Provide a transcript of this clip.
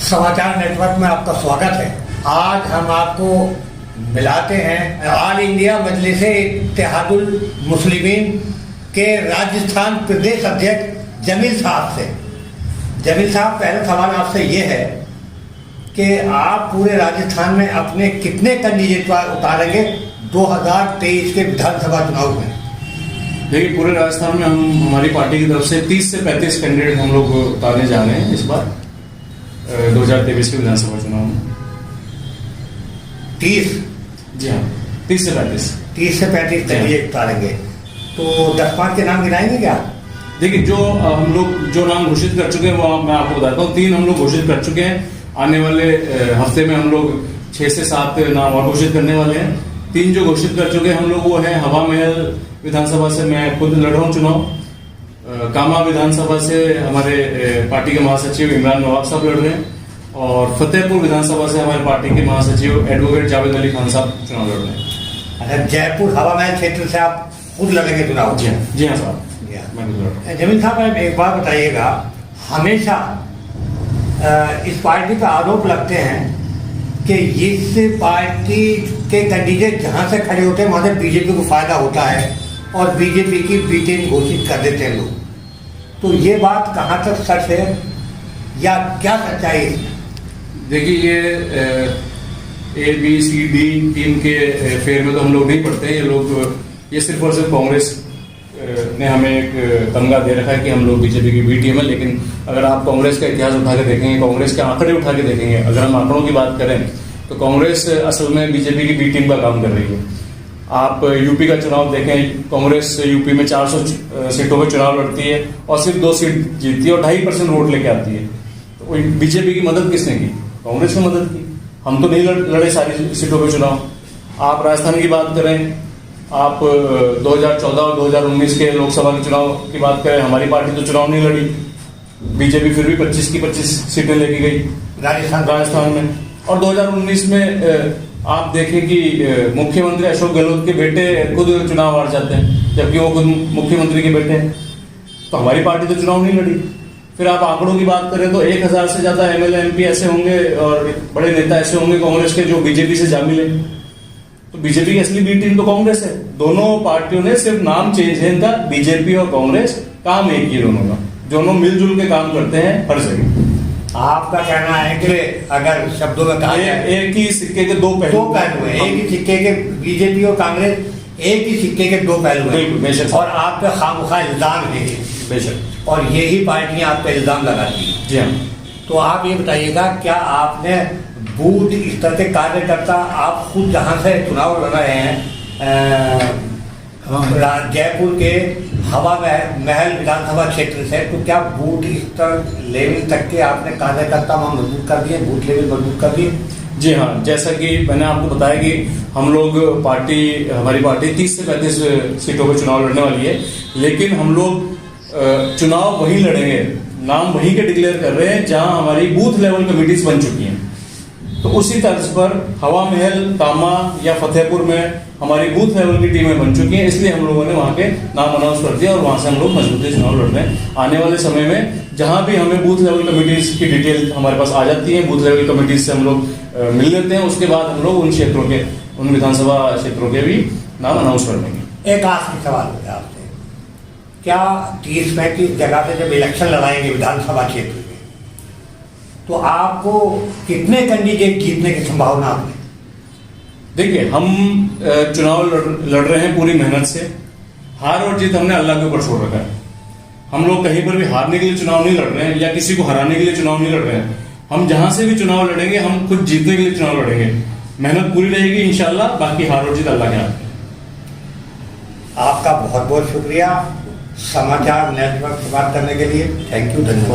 समाचार नेटवर्क में आपका स्वागत है। आज हम आपको मिलाते हैं ऑल इंडिया मजलिस-ए-इत्तेहादुल मुस्लिमीन के राजस्थान प्रदेश अध्यक्ष जमील साहब से। जमील साहब, पहला सवाल आपसे ये है कि आप पूरे राजस्थान में अपने कितने कैंडिडेट उतारेंगे 2023 के विधानसभा चुनाव में? देखिए, पूरे राजस्थान में हम हमारी पार्टी की तरफ से 30 से 35 कैंडिडेट हम लोग उतारने जा रहे हैं इस बार 2023 के विधानसभा चुनाव में। 30? जी हाँ, 30 से 35। 30 से 35 कैंडिडेट उतारेंगे, तो 10-5 के नाम गिनाएंगे क्या? देखिए, जो हम लोग जो नाम घोषित कर चुके हैं वो मैं आपको बताता हूँ। 3 हम लोग घोषित कर चुके हैं। आने वाले हफ्ते में हम लोग 6 से 7 नाम और घोषित करने वाले हैं। 3 जो घोषित कर चुके हैं हम लोग वो है हवा महल विधानसभा से मैं खुद लड़ रहा हूँ चुनाव। कामा विधानसभा से हमारे पार्टी के महासचिव इमरान नवाब साहब लड़ रहे हैं और फतेहपुर विधानसभा से हमारे पार्टी के महासचिव एडवोकेट जावेद अली खान साहब चुनाव लड़ रहे हैं। अच्छा, जयपुर हवा महल क्षेत्र से आप खुद लड़ेंगे चुनाव? जी हाँ साहब, मैं खुद लड़ रहा हूँ। जमील साहब, एक बात बताइएगा, हमेशा इस पार्टी पर आरोप लगते हैं कि इस पार्टी के कैंडिडेट जहां से खड़े होते हैं वहां से बीजेपी को फायदा होता है और बीजेपी की B-टीम घोषित कर देते हैं लोग। तो ये बात कहां तक सच है या क्या सच्चाई है? देखिए, ये ABCD टीम के फेर में तो हम लोग नहीं पढ़ते। ये सिर्फ और सिर्फ कांग्रेस ने हमें एक तमगा दे रखा है कि हम लोग बीजेपी की B टीम है। लेकिन अगर आप कांग्रेस का इतिहास उठा के देखेंगे, कांग्रेस के आंकड़े उठा के देखेंगे, अगर हम आंकड़ों की बात करें तो कांग्रेस असल में बीजेपी की B टीम का काम कर रही है। आप यूपी का चुनाव देखें, कांग्रेस यूपी में 400 सीटों पर चुनाव लड़ती है और सिर्फ 2 सीट जीतती है और 2.5% वोट लेके आती है। तो बीजेपी की मदद किसने की? कांग्रेस ने मदद की। हम तो नहीं लड़े सारी सीटों पर चुनाव। आप राजस्थान की बात करें, आप 2014 और 2019 के लोकसभा के चुनाव की बात करें, हमारी पार्टी तो चुनाव नहीं लड़ी। बीजेपी फिर भी 25 की 25 सीटें लेके गई राजस्थान में। और 2019 में आप देखें कि मुख्यमंत्री अशोक गहलोत के बेटे खुद चुनाव हार जाते हैं, जबकि वो खुद मुख्यमंत्री के बेटे हैं। तो हमारी पार्टी तो चुनाव नहीं लड़ी। फिर आप आंकड़ों की बात करें तो 1000 से ज्यादा MLA MP ऐसे होंगे और बड़े नेता ऐसे होंगे कांग्रेस के जो बीजेपी से जा मिले। तो बीजेपी की असली B टीम तो कांग्रेस है। दोनों पार्टियों ने सिर्फ नाम चेंज है इनका, बीजेपी और कांग्रेस, काम एक ही दोनों का। दोनों मिलजुल के काम करते हैं हर जगह। आपका कहना है कि अगर शब्दों में कहा जाए, एक ही सिक्के के दो पहलू हैं। एक ही सिक्के के बीजेपी और कांग्रेस एक ही सिक्के के 2 पहलू हैं और आप पे खामखा इल्जाम है बेशक, और यही पार्टियां आप पे इल्जाम लगाती हैं। जी हाँ। तो आप ये बताइएगा, क्या आपने बूथ स्तर के कार्यकर्ता, आप खुद जहां से चुनाव लड़ रहे हैं जयपुर के हवा महल विधानसभा क्षेत्र से, तो क्या बूथ स्तर लेवल तक के आपने कार्यकर्ता वहां मजबूत कर दिए, बूथ लेवल मजबूत कर दिए? जी हाँ, जैसा कि मैंने आपको बताया कि हम लोग हमारी पार्टी 30 से 35 सीटों पर चुनाव लड़ने वाली है। लेकिन हम लोग चुनाव वही लड़ेंगे, नाम वही के डिक्लेयर कर रहे हैं जहां हमारी बूथ लेवल कमिटीज बन चुकी हैं। तो उसी तर्ज पर हवा महल, कामा या फतेहपुर में हमारी बूथ लेवल की टीमें बन चुकी हैं। इसलिए हम लोगों ने वहां के नाम अनाउंस कर दिया और वहां से हम लोग मजबूती चुनाव लड़ रहे हैं। आने वाले समय में जहां भी हमें बूथ लेवल कमिटीज की डिटेल हमारे पास आ जाती है, बूथ लेवल कमिटीज से हम लोग मिल लेते हैं। उसके बाद हम लोग उन विधानसभा क्षेत्रों के भी नाम अनाउंस कर देंगे। एक आखिरी सवाल है आपसे, क्या 30-35 जगह से जब इलेक्शन लड़ाएंगे विधानसभा क्षेत्र में, तो आपको कितने कैंडिडेट जीतने की संभावना है? देखिए, हम चुनाव लड़ रहे हैं पूरी मेहनत से। हार और जीत हमने अल्लाह के ऊपर छोड़ रखा है। हम लोग कहीं पर भी हारने के लिए चुनाव नहीं लड़ रहे हैं या किसी को हराने के लिए चुनाव नहीं लड़ रहे हैं। हम जहां से भी चुनाव लड़ेंगे, हम खुद जीतने के लिए चुनाव लड़ेंगे। मेहनत पूरी रहेगी इंशाल्लाह, बाकी हार और जीत अल्लाह के हाथ में। आपका बहुत बहुत शुक्रिया समाचार नेटवर्क से बात करने के लिए। थैंक यू, धन्यवाद।